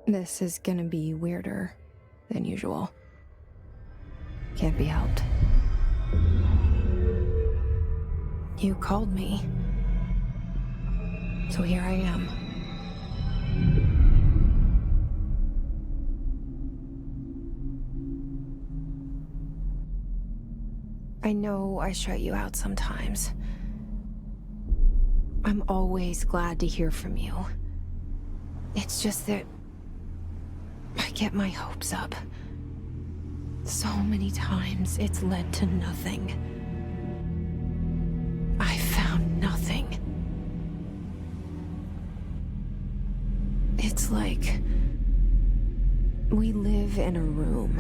This is gonna be weirder than usual. Can't be helped. You called me. So here I am. I know I shut you out sometimes. I'm always glad to hear from you. It's just that I get my hopes up. So many times it's led to nothing. I found nothing. It's like we live in a room,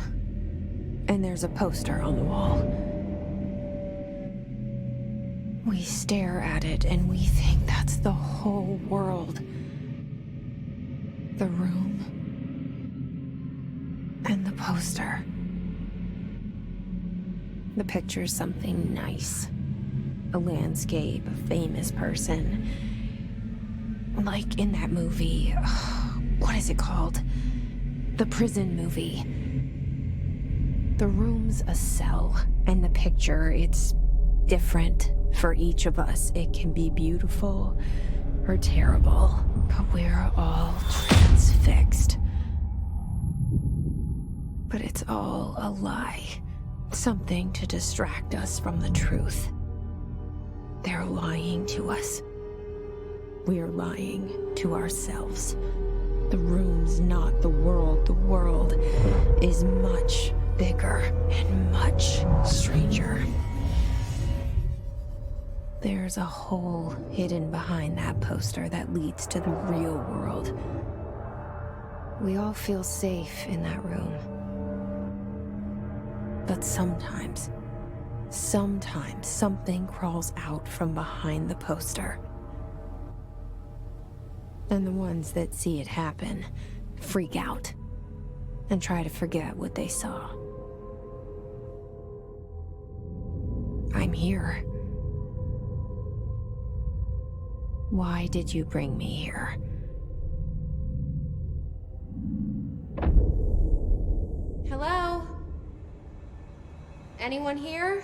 and there's a poster on the wall. We stare at it and we think that's the whole world. The room and the poster. The picture's something nice. A landscape, a famous person. Like in that movie, what is it called? The prison movie. The room's a cell, and the picture, it's different for each of us. It can be beautiful or terrible, but we're all transfixed. But it's all a lie. Something to distract us from the truth. They're lying to us. We're lying to ourselves. The room's not the world. The world is much bigger and much stranger. There's a hole hidden behind that poster that leads to the real world. We all feel safe in that room. But sometimes something crawls out from behind the poster. And the ones that see it happen freak out and try to forget what they saw. I'm here. Why did you bring me here? Hello? Anyone here?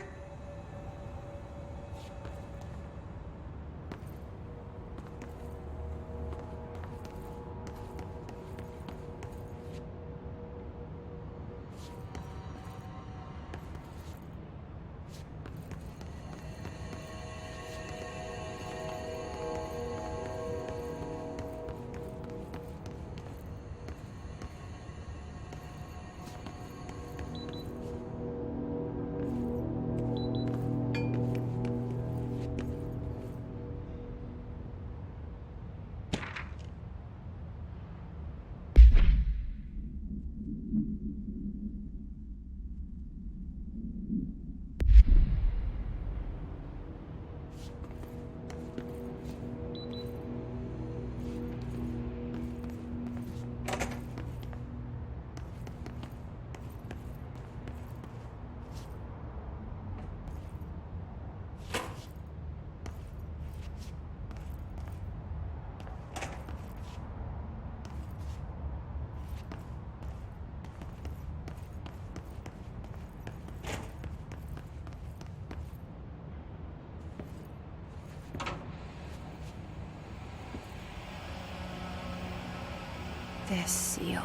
This seal.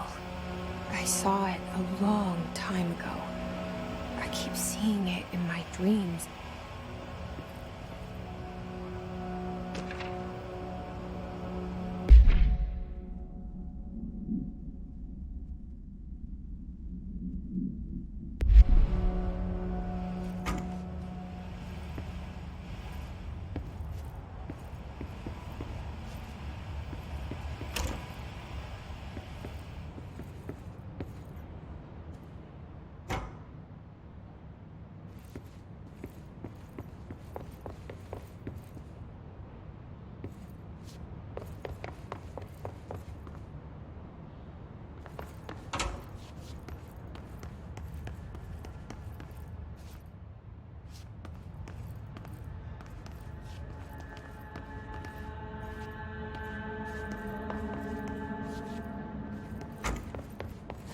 I saw it a long time ago. I keep seeing it in my dreams.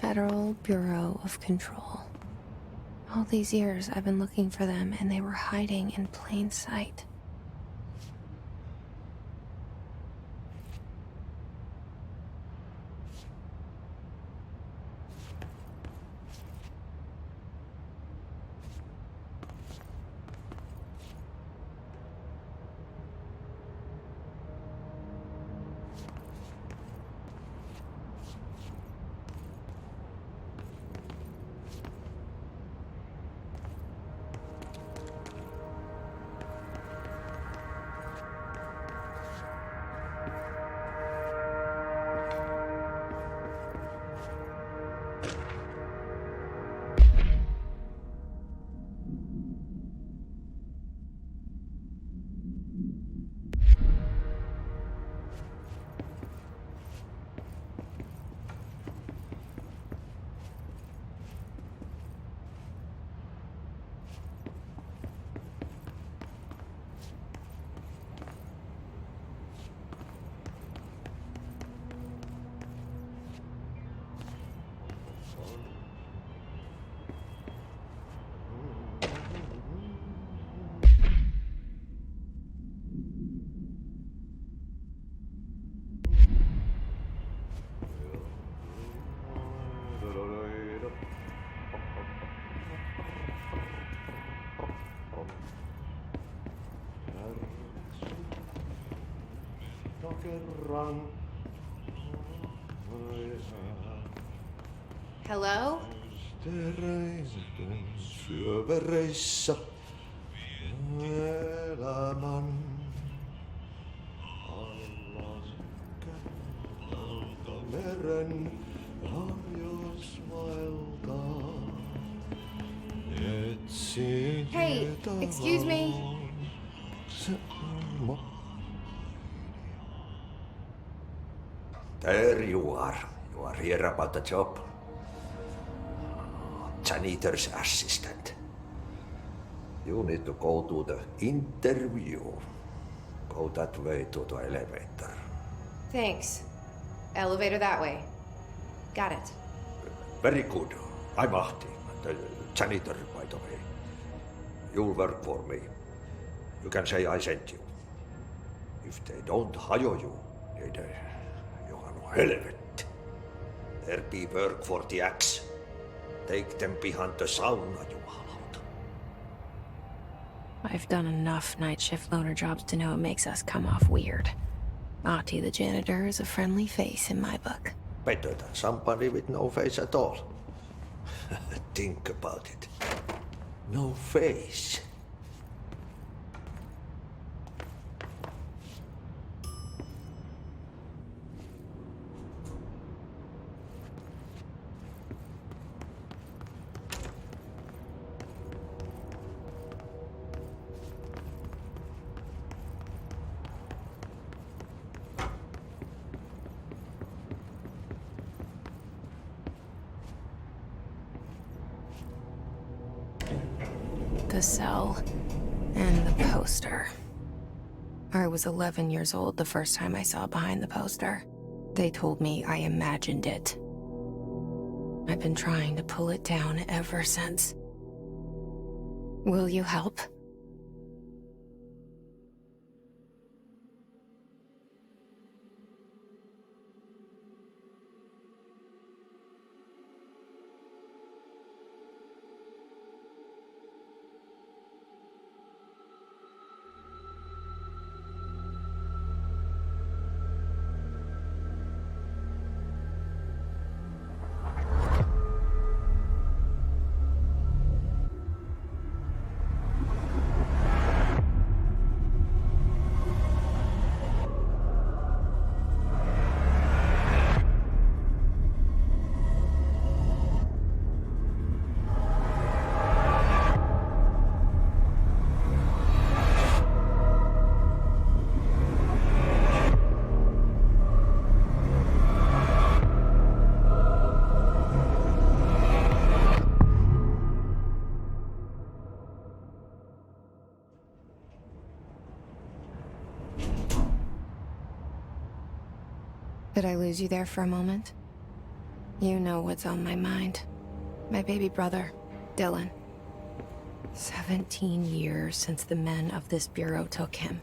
Federal Bureau of Control. All these years I've been looking for them and they were hiding in plain sight. Hello? Syövereissä elämän alla meren harjosmailta etsin. Hey, excuse me. There you are. You are here about the job. Janitor's assistant. You need to go to the interview. Go that way to the elevator. Thanks. Elevator that way. Got it. Very good. I'm Ahti, the janitor, by the way. You'll work for me. You can say I sent you. If they don't hire you, then you are no helvet. There be work for the axe. Take them behind the sauna, jumalauta. I've done enough night shift loner jobs to know it makes us come off weird. Ahti the janitor is a friendly face in my book. Better than somebody with no face at all. Think about it. No face. The cell and the poster. I was 11 years old the first time I saw behind the poster. They told me I imagined it. I've been trying to pull it down ever since. Will you help? Did I lose you there for a moment? You know what's on my mind. My baby brother, Dylan. 17 years since the men of this bureau took him.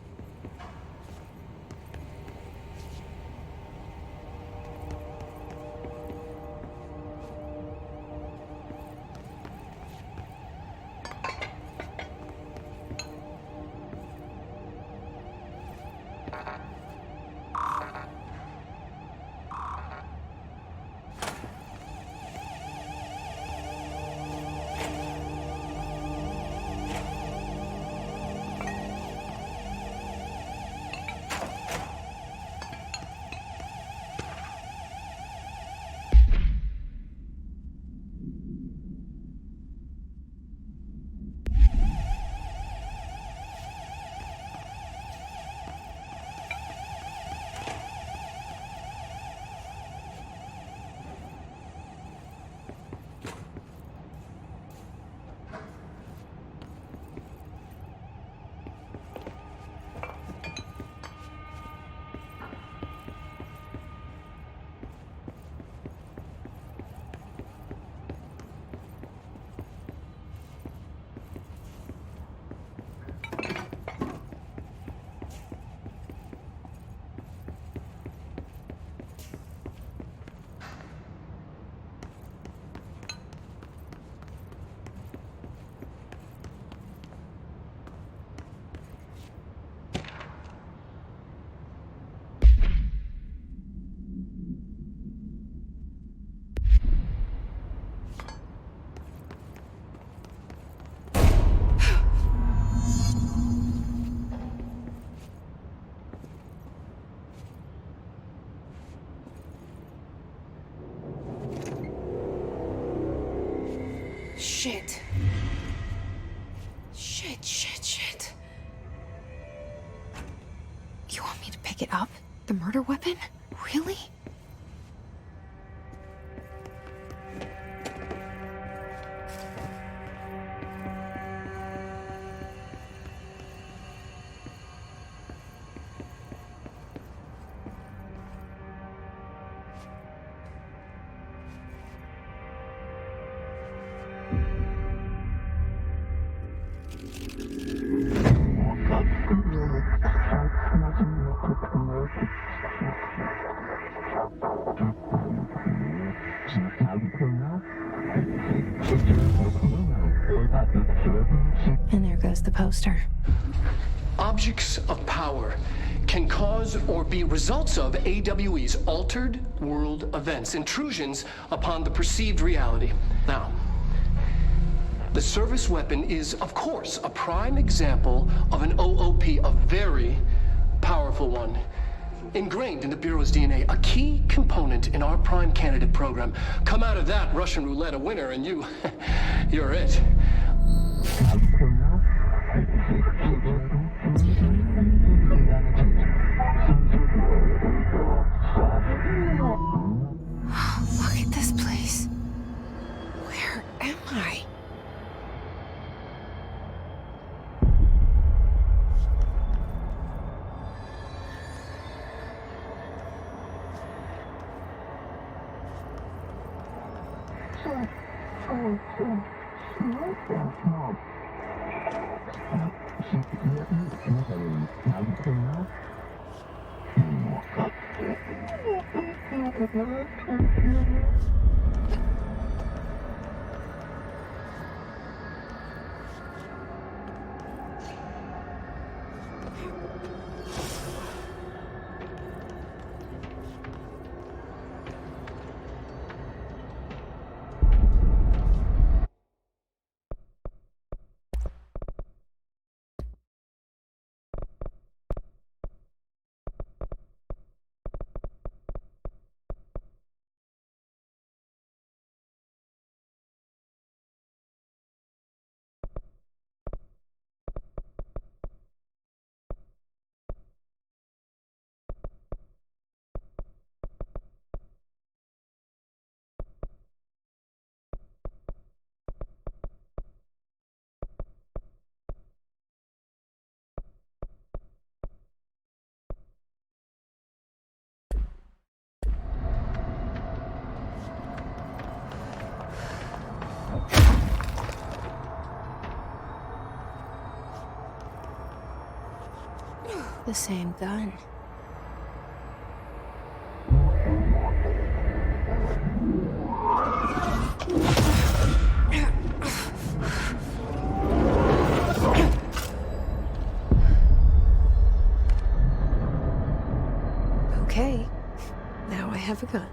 Shit. Shit. You want me to pick it up? The murder weapon? Really? And there goes the poster. Objects of power can cause or be results of AWE's altered world events, intrusions upon the perceived reality. Now, the service weapon is, of course, a prime example of an OOP, a very powerful one. Ingrained in the Bureau's DNA, a key component in our prime candidate program. Come out of that Russian roulette a winner and you're it. Look at this place. Where am I? the same gun. Okay, now I have a gun.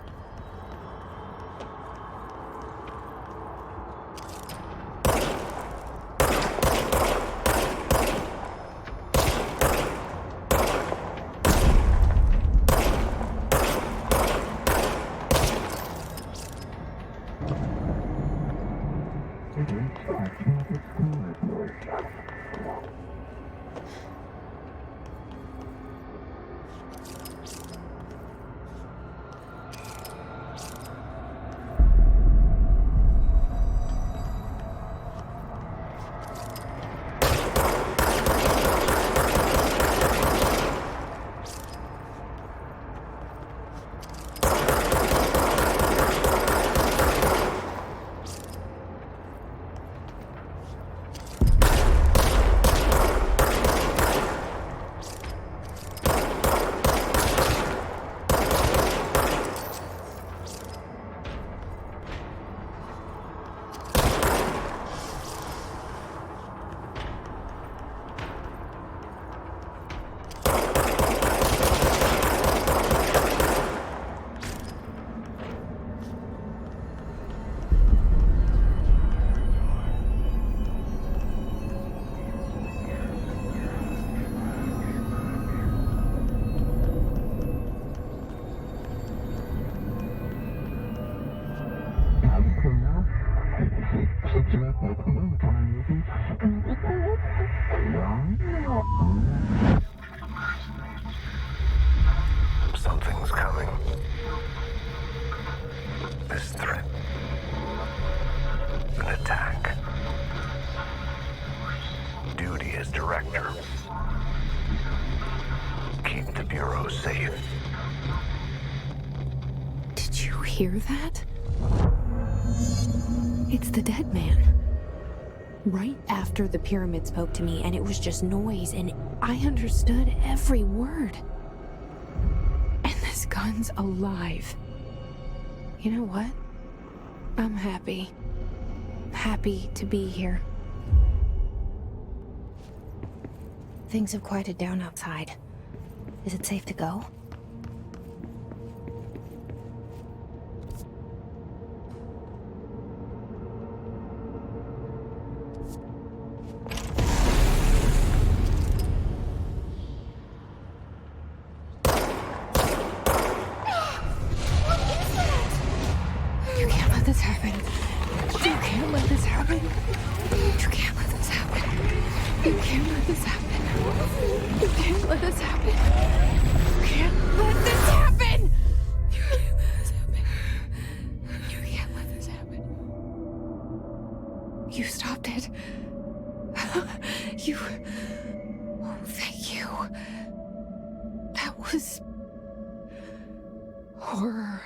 Something's coming. This threat. An attack. Duty as director. Keep the Bureau safe. Did you hear that? It's the dead man. Right after the pyramid spoke to me, and it was just noise, and I understood every word. And this gun's alive. You know what? I'm happy. Happy to be here. Things have quieted down outside. Is it safe to go? This happen. You can't let this happen. You can't let this happen. You can't let this happen. You can't let this happen. You can't let this happen. You can't let this happen. You stopped it. You. Oh, thank you. That was horror.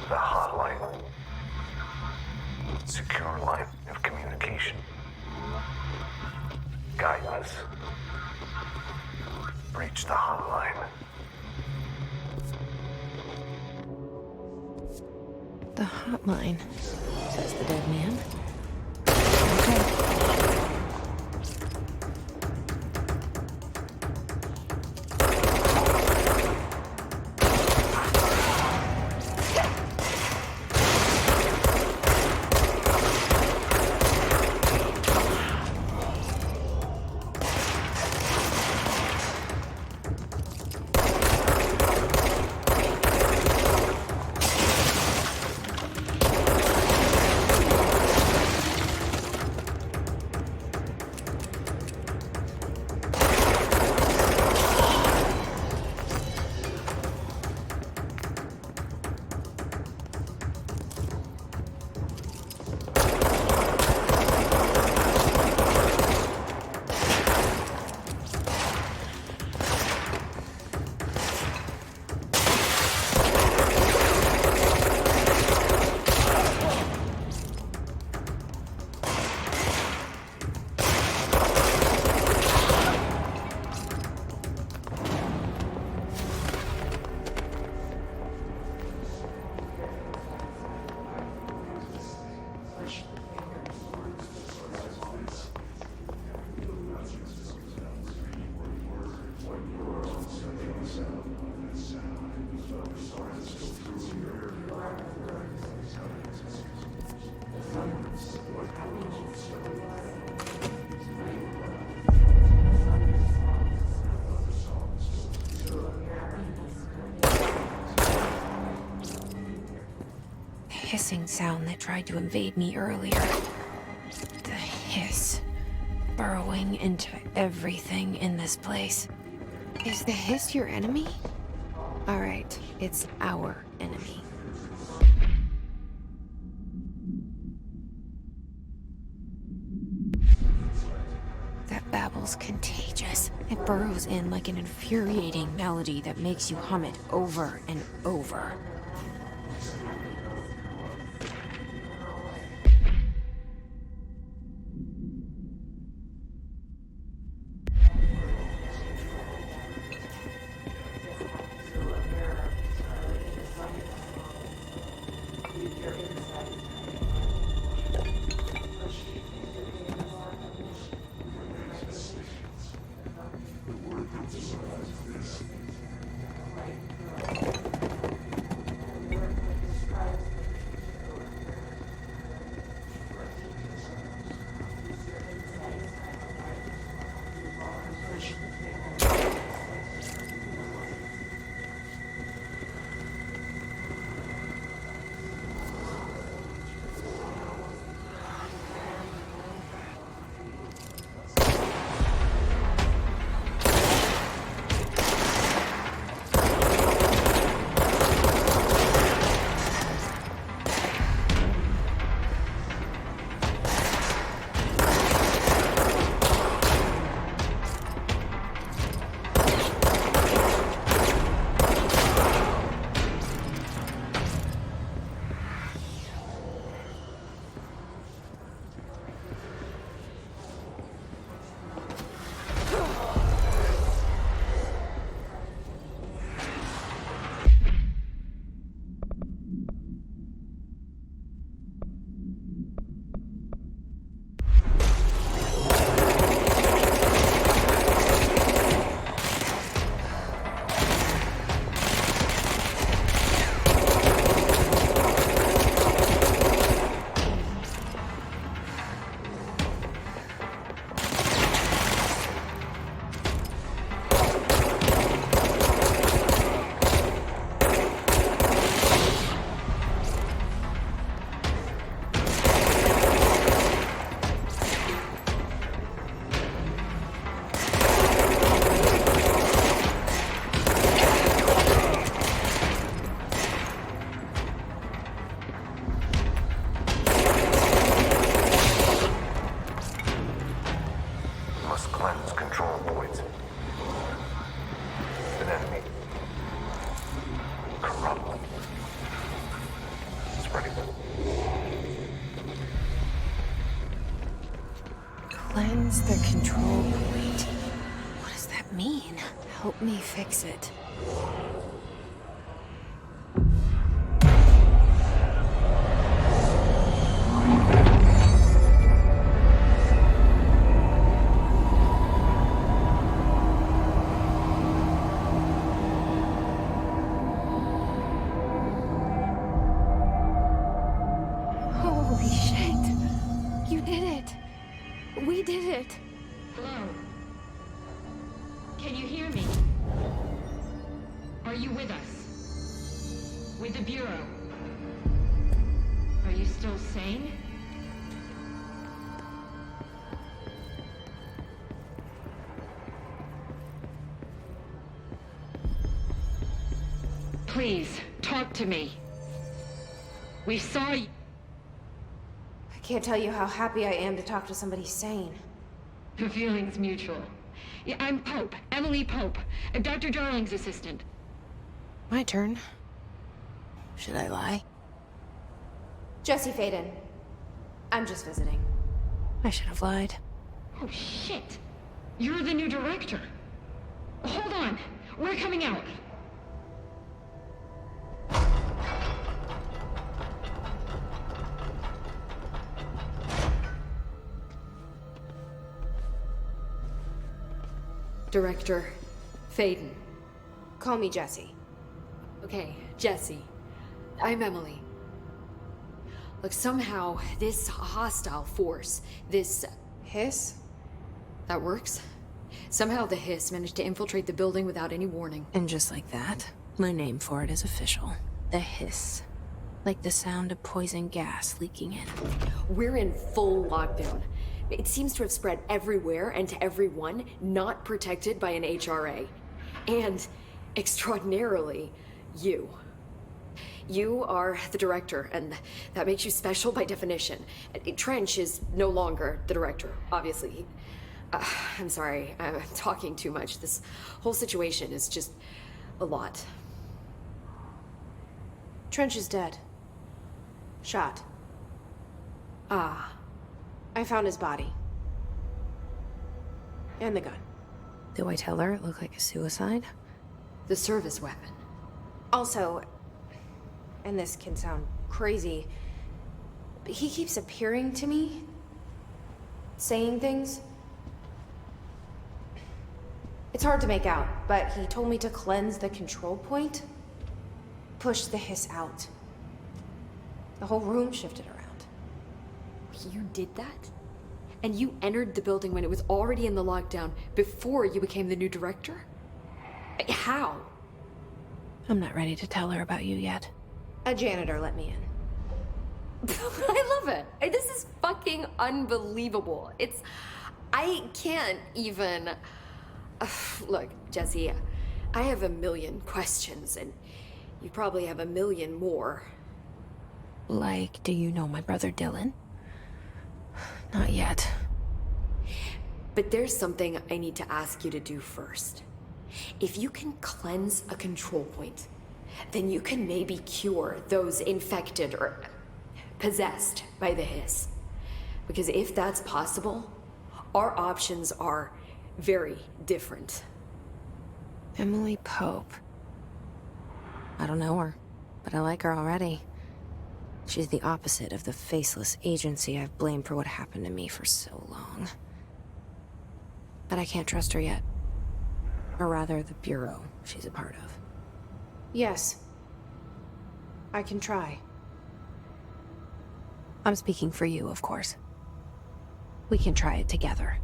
The hotline. Secure line of communication. Guidance. Reach the hotline. The hotline, says the dead man. Okay. Hissing sound that tried to invade me earlier. The hiss, burrowing into everything in this place. Is the hiss your enemy? All right, it's our enemy. That babble's contagious. It burrows in like an infuriating melody that makes you hum it over and over. Cleanse the control point. What does that mean? Help me fix it. We did it. Hello? Can you hear me? Are you with us? With the Bureau? Are you still sane? Please, talk to me. We saw you. I can't tell you how happy I am to talk to somebody sane. The feeling's mutual. Yeah, I'm Pope, Emily Pope, Dr. Darling's assistant. My turn. Should I lie? Jesse Faden. I'm just visiting. I should have lied. Oh, shit. You're the new director. Hold on. We're coming out. Director Faden. Call me Jesse. Okay, Jesse. I'm Emily. Look, somehow this hostile force, this... Hiss? That works? Somehow the hiss managed to infiltrate the building without any warning. And just like that, my name for it is official. The hiss. Like the sound of poison gas leaking in. We're in full lockdown. It seems to have spread everywhere and to everyone not protected by an HRA. And, extraordinarily, you. You are the director, and that makes you special by definition. Trench is no longer the director, obviously. I'm sorry, I'm talking too much. This whole situation is just a lot. Trench is dead. Shot. Ah. I found his body. And the gun. Do I tell her it looked like a suicide? The service weapon. Also, and this can sound crazy, but he keeps appearing to me, saying things. It's hard to make out, but he told me to cleanse the control point, push the hiss out. The whole room shifted around. You did that? And you entered the building when it was already in the lockdown before you became the new director? How? I'm not ready to tell her about you yet. A janitor let me in. I love it. This is fucking unbelievable. I can't even... Look, Jesse, I have a million questions, and you probably have a million more. Like, do you know my brother Dylan? Not yet. But there's something I need to ask you to do first. If you can cleanse a control point, then you can maybe cure those infected or possessed by the hiss. Because if that's possible, our options are very different. Emily Pope. I don't know her, but I like her already. She's the opposite of the faceless agency I've blamed for what happened to me for so long. But I can't trust her yet. Or rather, the Bureau she's a part of. Yes. I can try. I'm speaking for you, of course. We can try it together.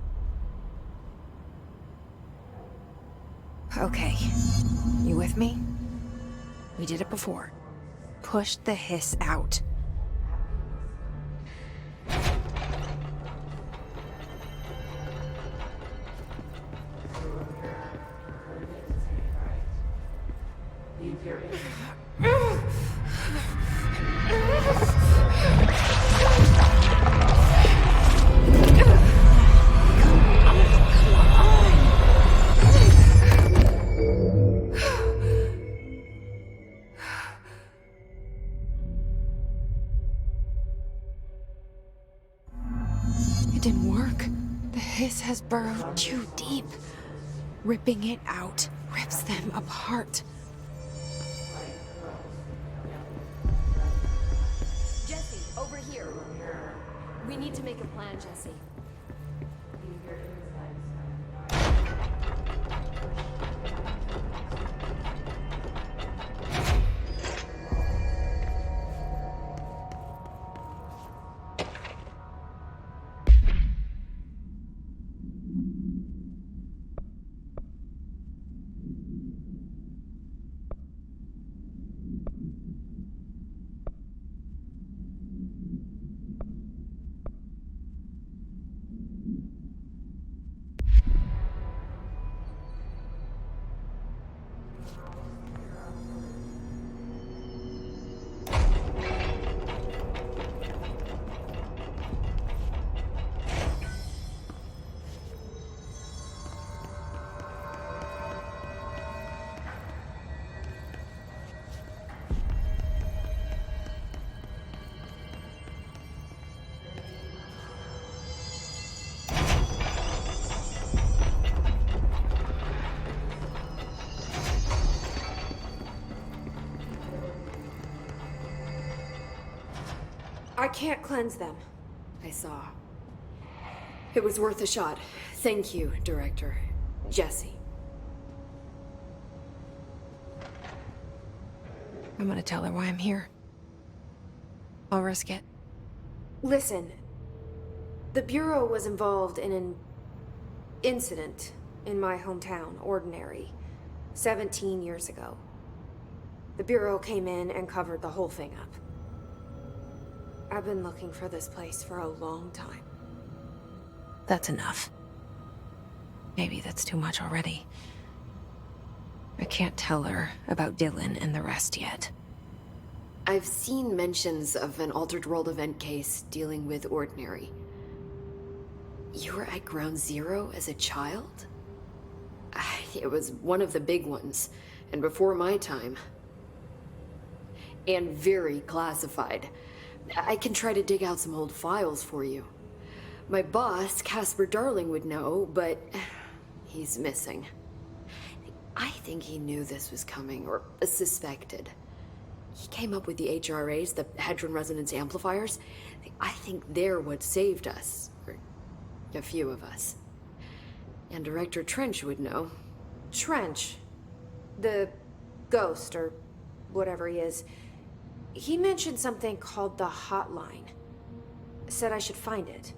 Okay. You with me? We did it before. Push the hiss out. It didn't work. The hiss has burrowed too deep. Ripping it out rips them apart. Jesse, over here. We need to make a plan, Jesse. can't cleanse them. I saw. It was worth a shot. Thank you, Director. Jesse. I'm gonna tell her why I'm here. I'll risk it. Listen, the Bureau was involved in an incident in my hometown, Ordinary, 17 years ago. The Bureau came in and covered the whole thing up. I've been looking for this place for a long time. That's enough. Maybe that's too much already. I can't tell her about Dylan and the rest yet. I've seen mentions of an Altered World event case dealing with Ordinary. You were at Ground Zero as a child? It was one of the big ones, and before my time. And very classified. I can try to dig out some old files for you. My boss, Casper Darling, would know, but he's missing. I think he knew this was coming, or suspected. He came up with the HRAs, the Hadron Resonance Amplifiers. I think they're what saved us, or a few of us. And Director Trench would know. Trench, the ghost, or whatever he is, he mentioned something called the Hotline. Said I should find it.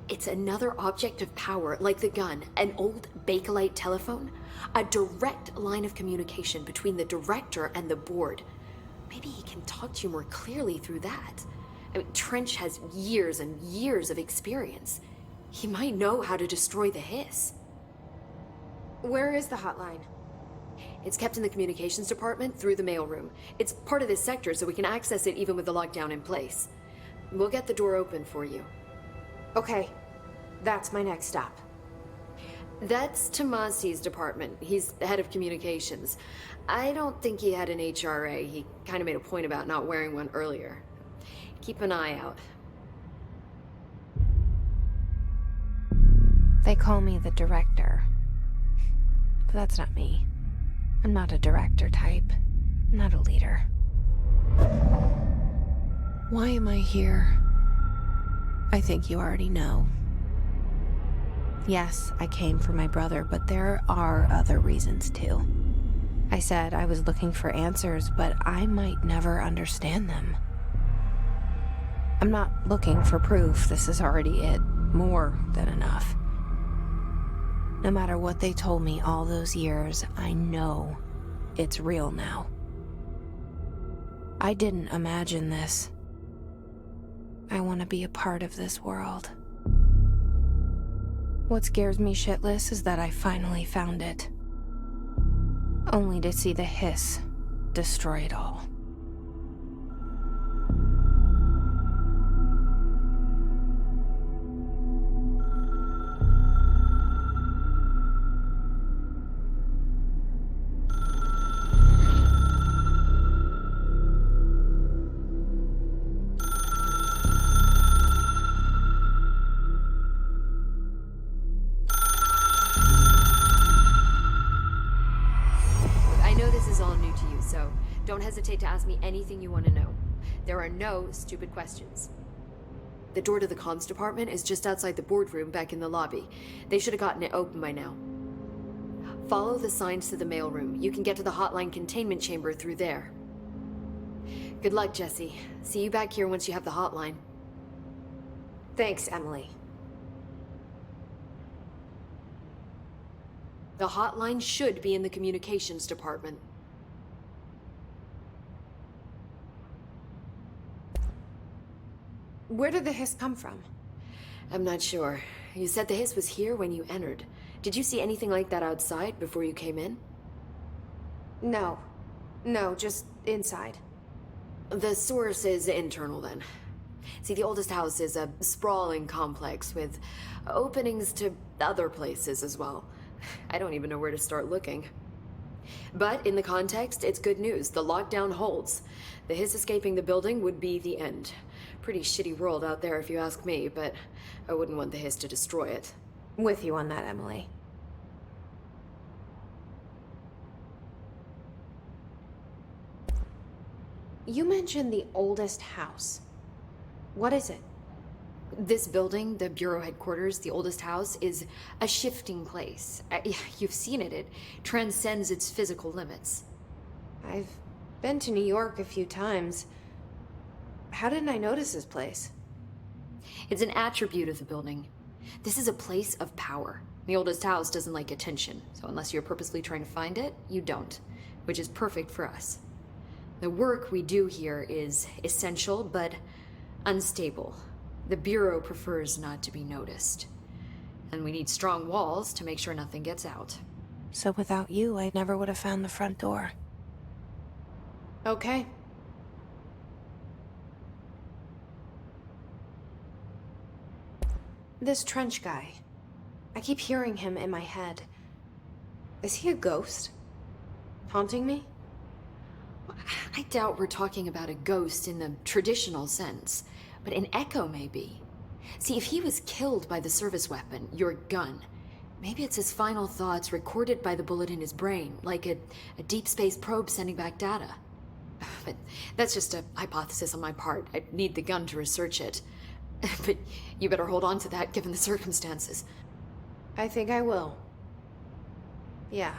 It's another object of power, like the gun, an old Bakelite telephone, a direct line of communication between the director and the board. Maybe he can talk to you more clearly through that. I mean, Trench has years and years of experience. He might know how to destroy the hiss. Where is the Hotline? It's kept in the communications department through the mailroom. It's part of this sector, so we can access it even with the lockdown in place. We'll get the door open for you. Okay, that's my next stop. That's Tomasi's department. He's the head of communications. I don't think he had an HRA. He kind of made a point about not wearing one earlier. Keep an eye out. They call me the director. But that's not me. I'm not a director type. I'm not a leader. Why am I here? I think you already know. Yes, I came for my brother, but there are other reasons too. I said I was looking for answers, but I might never understand them. I'm not looking for proof. This is already it. More than enough. No matter what they told me all those years, I know it's real now. I didn't imagine this. I want to be a part of this world. What scares me shitless is that I finally found it. Only to see the hiss destroy it all. Don't hesitate to ask me anything you want to know. There are no stupid questions. The door to the comms department is just outside the boardroom back in the lobby. They should have gotten it open by now. Follow the signs to the mailroom. You can get to the hotline containment chamber through there. Good luck, Jesse. See you back here once you have the hotline. Thanks, Emily. The hotline should be in the communications department. Where did the hiss come from? I'm not sure. You said the hiss was here when you entered. Did you see anything like that outside before you came in? No. No, just inside. The source is internal then. See, the oldest house is a sprawling complex with openings to other places as well. I don't even know where to start looking. But in the context, it's good news. The lockdown holds. The hiss escaping the building would be the end. Pretty shitty world out there if you ask me, but I wouldn't want the hiss to destroy it. With you on that, Emily. You mentioned the oldest house. What is it? This building, the Bureau headquarters, the oldest house, is a shifting place. You've seen it. It transcends its physical limits. I've been to New York a few times. How didn't I notice this place? It's an attribute of the building. This is a place of power. The oldest house doesn't like attention, so unless you're purposely trying to find it, you don't, which is perfect for us. The work we do here is essential, but unstable. The Bureau prefers not to be noticed. And we need strong walls to make sure nothing gets out. So without you, I never would have found the front door. Okay. This trench guy. I keep hearing him in my head. Is he a ghost? Haunting me? I doubt we're talking about a ghost in the traditional sense, but an echo maybe. See, if he was killed by the service weapon, your gun, maybe it's his final thoughts recorded by the bullet in his brain, like a deep space probe sending back data. But that's just a hypothesis on my part. I'd need the gun to research it. But you better hold on to that given the circumstances. I think I will. Yeah.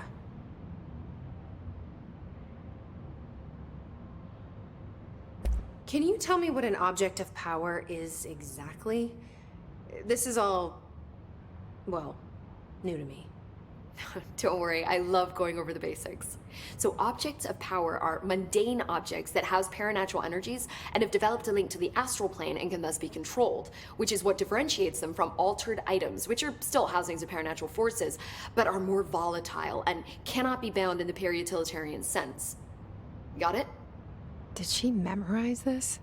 Can you tell me what an object of power is exactly? This is all, well, new to me. Don't worry, I love going over the basics. So objects of power are mundane objects that house paranatural energies and have developed a link to the astral plane and can thus be controlled, which is what differentiates them from altered items, which are still housings of paranatural forces, but are more volatile and cannot be bound in the peri-utilitarian sense. Got it? Did she memorize this?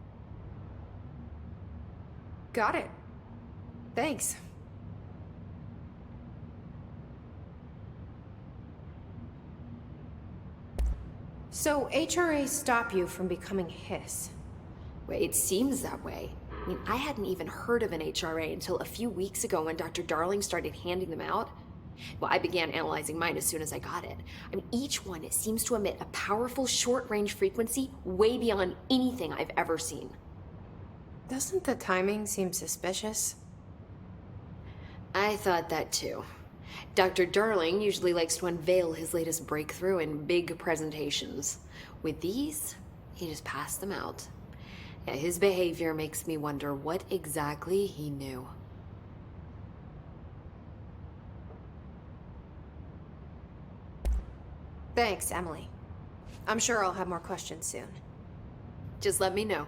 Got it. Thanks. So, HRAs stop you from becoming Hiss. Well, it seems that way. I mean, I hadn't even heard of an HRA until a few weeks ago when Dr. Darling started handing them out. Well, I began analyzing mine as soon as I got it. I mean, each one seems to emit a powerful short-range frequency way beyond anything I've ever seen. Doesn't the timing seem suspicious? I thought that too. Dr. Darling usually likes to unveil his latest breakthrough in big presentations. With these, he just passed them out. Yeah, his behavior makes me wonder what exactly he knew. Thanks, Emily. I'm sure I'll have more questions soon. Just let me know.